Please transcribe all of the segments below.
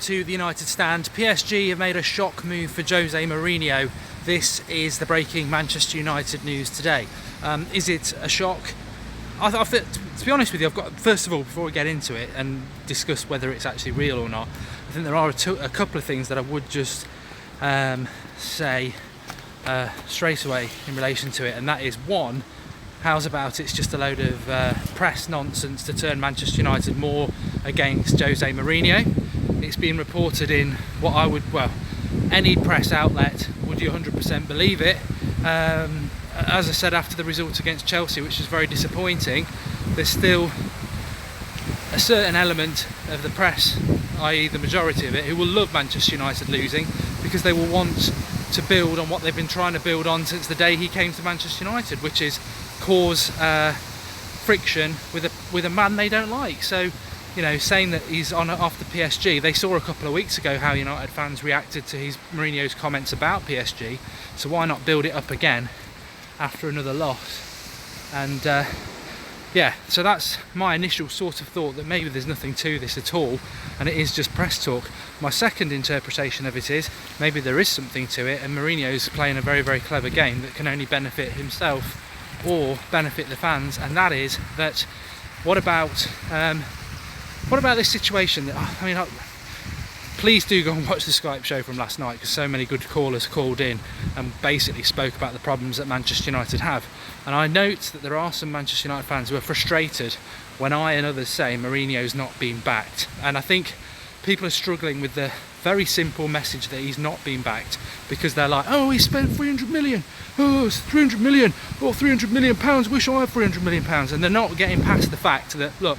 to the United Stand. PSG have made a shock move for Jose Mourinho. This is the breaking Manchester United news today. Is it a shock? To be honest with you, first of all, before we get into it and discuss whether it's actually real or not, I think there are a couple of things that I would just say straight away in relation to it, and that is one, how's about it's just a load of press nonsense to turn Manchester United more against Jose Mourinho. It's been reported in what I would, any press outlet, would you 100% believe it? As I said, after the result against Chelsea, which was very disappointing, there's still a certain element of the press, i.e. the majority of it, who will love Manchester United losing because they will want to build on what they've been trying to build on since the day he came to Manchester United, which is cause friction with a man they don't like. So, you know, saying that he's off the PSG, they saw a couple of weeks ago how United fans reacted to Mourinho's comments about PSG, so why not build it up again after another loss? And so that's my initial sort of thought, that maybe there's nothing to this at all and it is just press talk. My second interpretation of it is maybe there is something to it and Mourinho's playing a very, very clever game that can only benefit himself or benefit the fans, and that is that what about this situation that, please do go and watch the Skype show from last night, because so many good callers called in and basically spoke about the problems that Manchester United have. And I note that there are some Manchester United fans who are frustrated when I and others say Mourinho's not been backed. And I think people are struggling with the very simple message that he's not been backed, because they're like, oh, he spent 300 million, oh, it's 300 million, or 300 million pounds, wish I had 300 million pounds. And they're not getting past the fact that, look,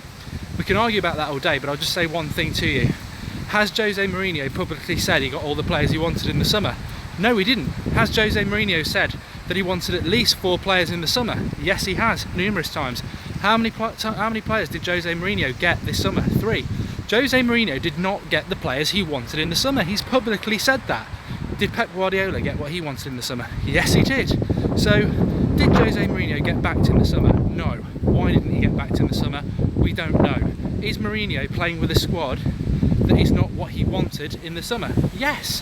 we can argue about that all day, but I'll just say one thing to you. Has Jose Mourinho publicly said he got all the players he wanted in the summer? No, he didn't. Has Jose Mourinho said that he wanted at least 4 players in the summer? Yes, he has, numerous times. How many players did Jose Mourinho get this summer? 3. Jose Mourinho did not get the players he wanted in the summer. He's publicly said that. Did Pep Guardiola get what he wanted in the summer? Yes, he did. So, did Jose Mourinho get backed in the summer? No. Why didn't he get backed in the summer? We don't know. Is Mourinho playing with a squad that is not what he wanted in the summer? Yes.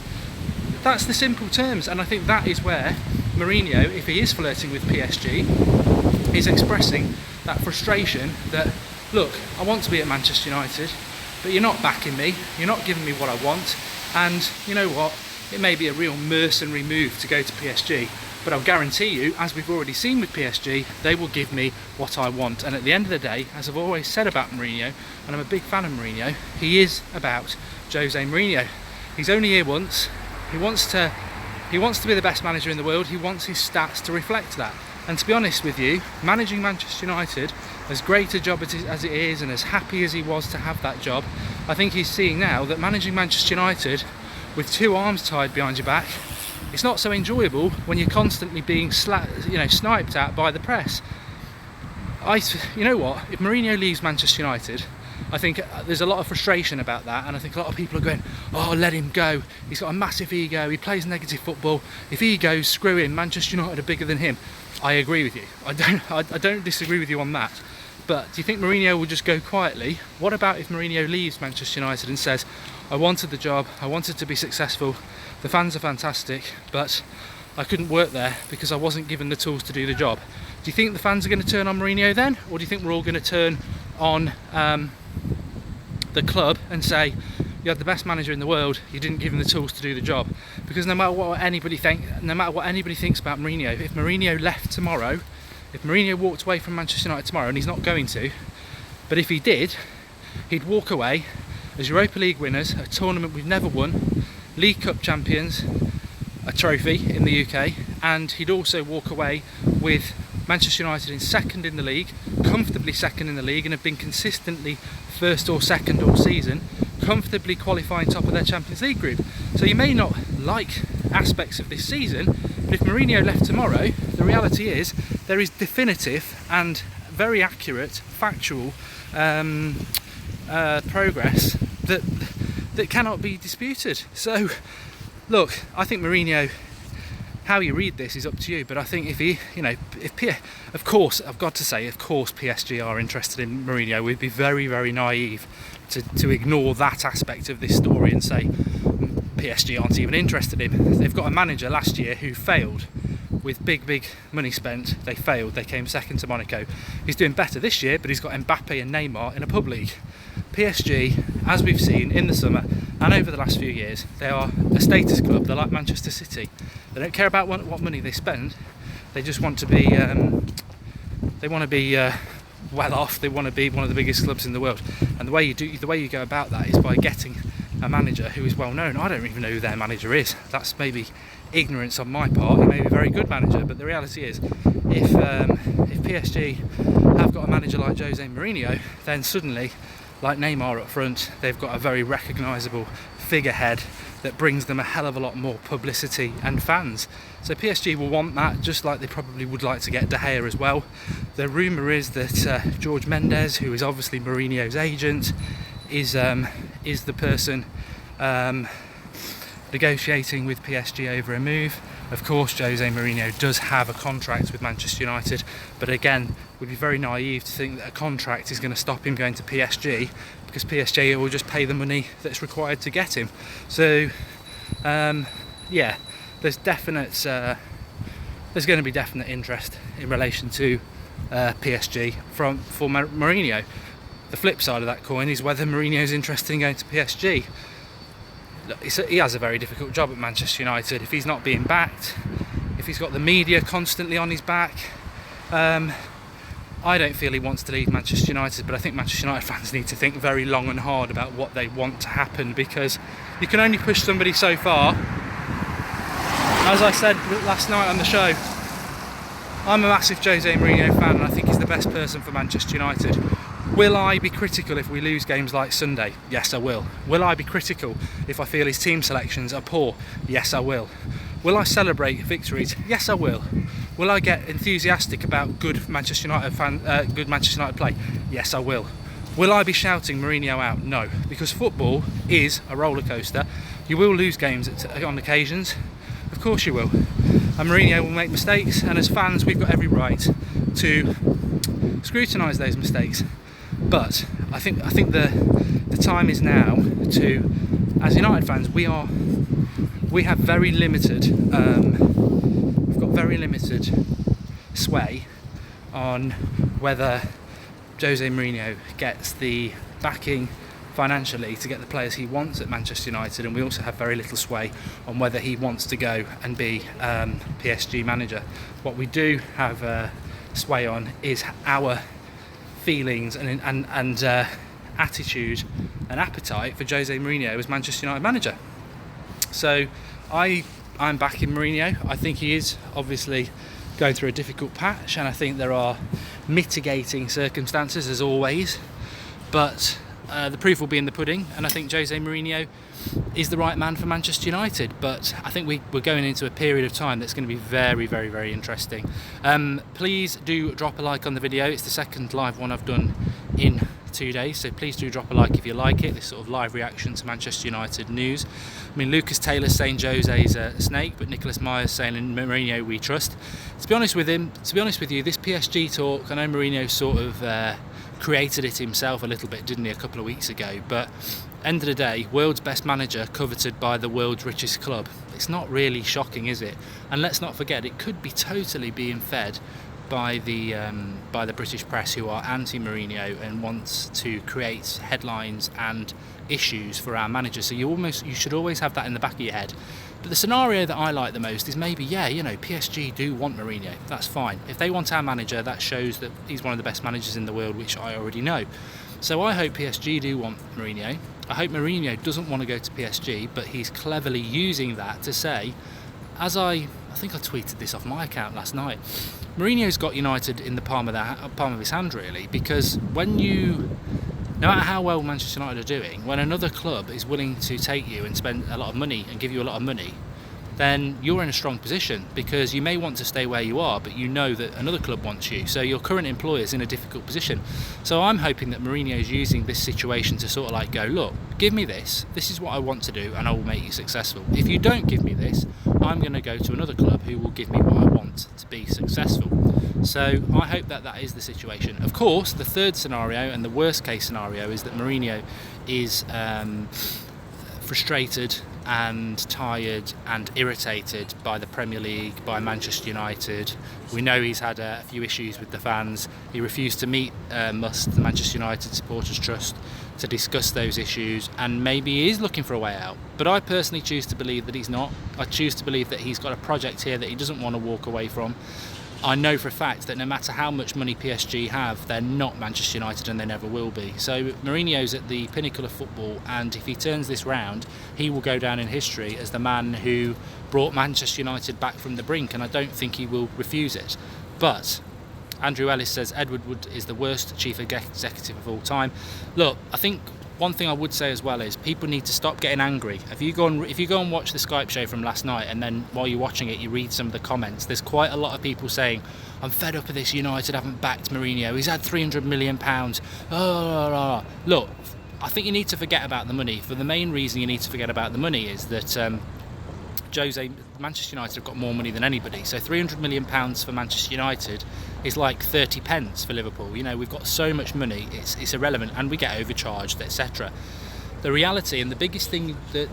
That's the simple terms, and I think that is where Mourinho, if he is flirting with PSG, is expressing that frustration that, look, I want to be at Manchester United, but you're not backing me, you're not giving me what I want, and you know what, it may be a real mercenary move to go to PSG, but I'll guarantee you, as we've already seen with PSG, they will give me what I want. And at the end of the day, as I've always said about Mourinho, and I'm a big fan of Mourinho, he is about Jose Mourinho. He's only here once. He wants to be the best manager in the world. He wants his stats to reflect that. And to be honest with you, managing Manchester United, as great a job as it is, and as happy as he was to have that job, I think he's seeing now that managing Manchester United with 2 arms tied behind your back, it's not so enjoyable when you're constantly being sniped at by the press. You know what? If Mourinho leaves Manchester United, I think there's a lot of frustration about that, and I think a lot of people are going, oh, let him go. He's got a massive ego. He plays negative football. If he goes, screw him. Manchester United are bigger than him. I agree with you. I don't disagree with you on that. But do you think Mourinho will just go quietly? What about if Mourinho leaves Manchester United and says, I wanted the job, I wanted to be successful, the fans are fantastic, but I couldn't work there because I wasn't given the tools to do the job. Do you think the fans are going to turn on Mourinho then? Or do you think we're all going to turn on the club and say, you had the best manager in the world, you didn't give him the tools to do the job? Because no matter what anybody thinks about Mourinho, if Mourinho left tomorrow, if Mourinho walked away from Manchester United tomorrow, and he's not going to, but if he did, he'd walk away as Europa League winners, a tournament we've never won, League Cup champions, a trophy in the UK, and he'd also walk away with Manchester United in second in the league, comfortably second in the league, and have been consistently first or second all season, comfortably qualifying top of their Champions League group. So you may not like aspects of this season, but if Mourinho left tomorrow, the reality is there is definitive and very accurate, factual progress that cannot be disputed. So, look, I think Mourinho, how you read this is up to you, but I think of course, I've got to say, of course PSG are interested in Mourinho. We'd be very, very naive to ignore that aspect of this story and say PSG aren't even interested in him. They've got a manager last year who failed. With big money spent, they failed. They came second to Monaco. He's doing better this year, but he's got Mbappe and Neymar in a pub league. PSG, as we've seen in the summer and over the last few years, they are a status club. They're like Manchester City. They don't care about what money they spend. They just want to be. They want to be well off. They want to be one of the biggest clubs in the world. And the way you go about that is by getting a manager who is well known. I don't even know who their manager is. That's maybe ignorance on my part. He may be a very good manager, but the reality is, if PSG have got a manager like Jose Mourinho, then suddenly, like Neymar up front, they've got a very recognisable figurehead that brings them a hell of a lot more publicity and fans. So PSG will want that, just like they probably would like to get De Gea as well. The rumour is that George Mendes, who is obviously Mourinho's agent, is the person negotiating with PSG over a move. Of course, Jose Mourinho does have a contract with Manchester United, but again, would be very naive to think that a contract is going to stop him going to PSG, because PSG will just pay the money that's required to get him. So, yeah, there's going to be definite interest in relation to PSG for Mourinho. The flip side of that coin is whether Mourinho's interested in going to PSG. He has a very difficult job at Manchester United. If he's not being backed, if he's got the media constantly on his back, I don't feel he wants to leave Manchester United, but I think Manchester United fans need to think very long and hard about what they want to happen, because you can only push somebody so far. As I said last night on the show, I'm a massive Jose Mourinho fan, and I think he's the best person for Manchester United. Will I be critical if we lose games like Sunday? Yes, I will. Will I be critical if I feel his team selections are poor? Yes, I will. Will I celebrate victories? Yes, I will. Will I get enthusiastic about good Manchester United play? Yes, I will. Will I be shouting Mourinho out? No, because football is a roller coaster. You will lose games on occasions. Of course you will. And Mourinho will make mistakes, and as fans we've got every right to scrutinise those mistakes. But I think the time is now to, as United fans, we have very limited we've got very limited sway on whether Jose Mourinho gets the backing financially to get the players he wants at Manchester United, and we also have very little sway on whether he wants to go and be PSG manager. What we do have sway on is our feelings and attitude and appetite for Jose Mourinho as Manchester United manager. So I'm backing Mourinho. I think he is obviously going through a difficult patch, and I think there are mitigating circumstances as always, but the proof will be in the pudding, and I think Jose Mourinho is the right man for Manchester United. But I think we're going into a period of time that's going to be very, very, very interesting. Please do drop a like on the video. It's the second live one I've done in 2 days, so please do drop a like if you like it, this sort of live reaction to Manchester United news. I mean, Lucas Taylor's saying Jose's a snake, but Nicholas Myers saying in Mourinho we trust. To be honest with you, this PSG talk, I know Mourinho sort of created it himself a little bit, didn't he, a couple of weeks ago, but end of the day, world's best manager coveted by the world's richest club. It's not really shocking, is it? And let's not forget, it could be totally being fed by the British press, who are anti-Mourinho and wants to create headlines and issues for our manager. So you should always have that in the back of your head. But the scenario that I like the most is maybe, PSG do want Mourinho. That's fine. If they want our manager, that shows that he's one of the best managers in the world, which I already know. So I hope PSG do want Mourinho. I hope Mourinho doesn't want to go to PSG, but he's cleverly using that to say, as I think I tweeted this off my account last night, Mourinho's got United in the palm of his hand, really, because no matter how well Manchester United are doing, when another club is willing to take you and spend a lot of money and give you a lot of money, then you're in a strong position, because you may want to stay where you are, but you know that another club wants you, so your current employer is in a difficult position. So I'm hoping that Mourinho is using this situation to sort of like go, look, give me this is what I want to do, and I will make you successful. If you don't give me this, I'm going to go to another club who will give me what I want to be successful. So I hope that that is the situation. Of course, the third scenario and the worst case scenario is that Mourinho is frustrated and tired and irritated by the Premier League, by Manchester United. We know he's had a few issues with the fans. He refused to meet Must, the Manchester United Supporters Trust, to discuss those issues, and maybe he is looking for a way out. But I personally choose to believe that he's not. I choose to believe that he's got a project here that he doesn't want to walk away from. I know for a fact that no matter how much money PSG have, they're not Manchester United, and they never will be. So Mourinho's at the pinnacle of football, and if he turns this round, he will go down in history as the man who brought Manchester United back from the brink, and I don't think he will refuse it. But Andrew Ellis says Edward Wood is the worst chief executive of all time. Look, I think one thing I would say as well is people need to stop getting angry. If you go and watch the Skype show from last night, and then while you're watching it you read some of the comments, there's quite a lot of people saying, I'm fed up of this, United haven't backed Mourinho, he's had £300 million. Look, I think you need to forget about the money. For the main reason you need to forget about the money is that Manchester United have got more money than anybody. So £300 million for Manchester United is like 30 pence for Liverpool. You know, we've got so much money, it's irrelevant, and we get overcharged, etc. The reality, and the biggest thing that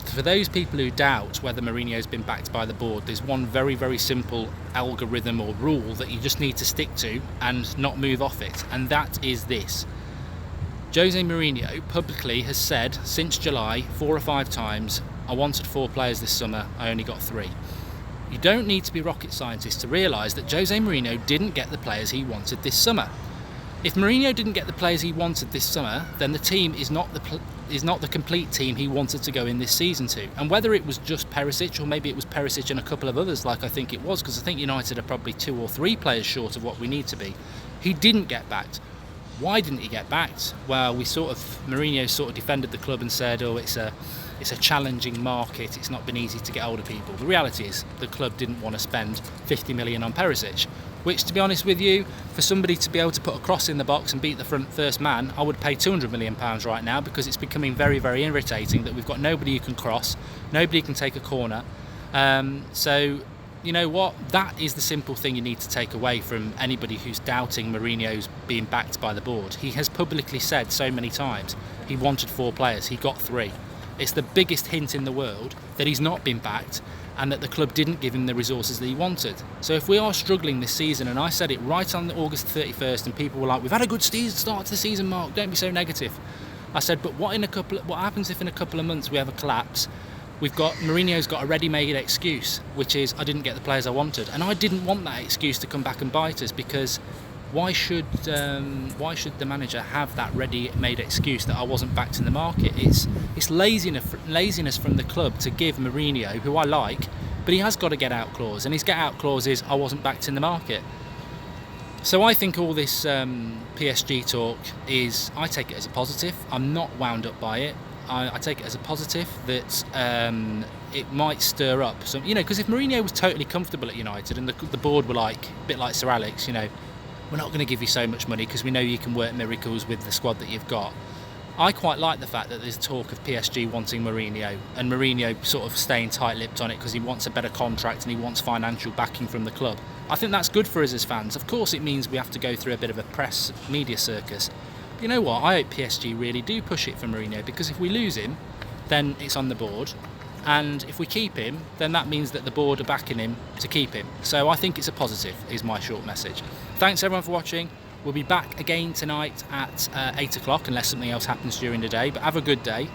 for those people who doubt whether Mourinho's been backed by the board, there's one very, very simple algorithm or rule that you just need to stick to and not move off it, and that is this. Jose Mourinho publicly has said since July 4 or 5 times, I wanted 4 players this summer, I only got 3. You don't need to be rocket scientists to realise that Jose Mourinho didn't get the players he wanted this summer. If Mourinho didn't get the players he wanted this summer, then the team is not the complete team he wanted to go in this season to. And whether it was just Perisic, or maybe it was Perisic and a couple of others like I think it was, because I think United are probably 2 or 3 players short of what we need to be, he didn't get backed. Why didn't he get backed? Well, Mourinho sort of defended the club and said, oh, it's a challenging market, it's not been easy to get hold of people. The reality is the club didn't want to spend 50 million on Perisic, which, to be honest with you, for somebody to be able to put a cross in the box and beat the first man, I would pay £200 million right now, because it's becoming very, very irritating that we've got nobody who can cross, nobody can take a corner. So you know what, that is the simple thing you need to take away from anybody who's doubting Mourinho's being backed by the board. He has publicly said so many times he wanted 4 players, he got 3. It's the biggest hint in the world that he's not been backed and that the club didn't give him the resources that he wanted. So if we are struggling this season, and I said it right on August 31st, and people were like, we've had a good start to the season, Mark, don't be so negative. I said, but what happens if in a couple of months we have a collapse? Mourinho's got a ready-made excuse, which is, I didn't get the players I wanted. And I didn't want that excuse to come back and bite us, because why should the manager have that ready-made excuse that I wasn't backed in the market? It's laziness from the club to give Mourinho, who I like, but he has got a get-out clause, and his get-out clause is, I wasn't backed in the market. So I think all this PSG talk I take it as a positive. I'm not wound up by it. I take it as a positive that it might stir up some, because if Mourinho was totally comfortable at United and the board were like, a bit like Sir Alex, we're not going to give you so much money because we know you can work miracles with the squad that you've got. I quite like the fact that there's talk of PSG wanting Mourinho, and Mourinho sort of staying tight-lipped on it because he wants a better contract and he wants financial backing from the club. I think that's good for us as fans. Of course it means we have to go through a bit of a press media circus. You know what, I hope PSG really do push it for Mourinho, because if we lose him, then it's on the board, and if we keep him, then that means that the board are backing him to keep him. So I think it's a positive, is my short message. Thanks everyone for watching. We'll be back again tonight at 8 o'clock, unless something else happens during the day, but have a good day.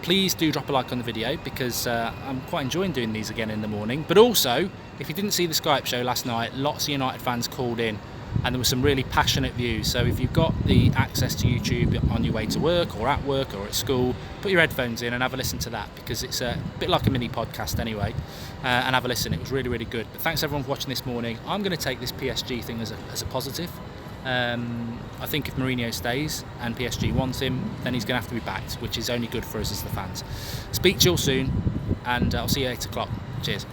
Please do drop a like on the video, because I'm quite enjoying doing these again in the morning. But also, if you didn't see the Skype show last night, lots of United fans called in, and there were some really passionate views. So if you've got the access to YouTube on your way to work or at work or at school, put your headphones in and have a listen to that, because it's a bit like a mini podcast anyway, and have a listen. It was really, really good. But thanks everyone for watching this morning. I'm going to take this PSG thing as a positive. I think if Mourinho stays and PSG wants him, then he's going to have to be backed, which is only good for us as the fans. Speak to you all soon, and I'll see you at 8 o'clock. Cheers.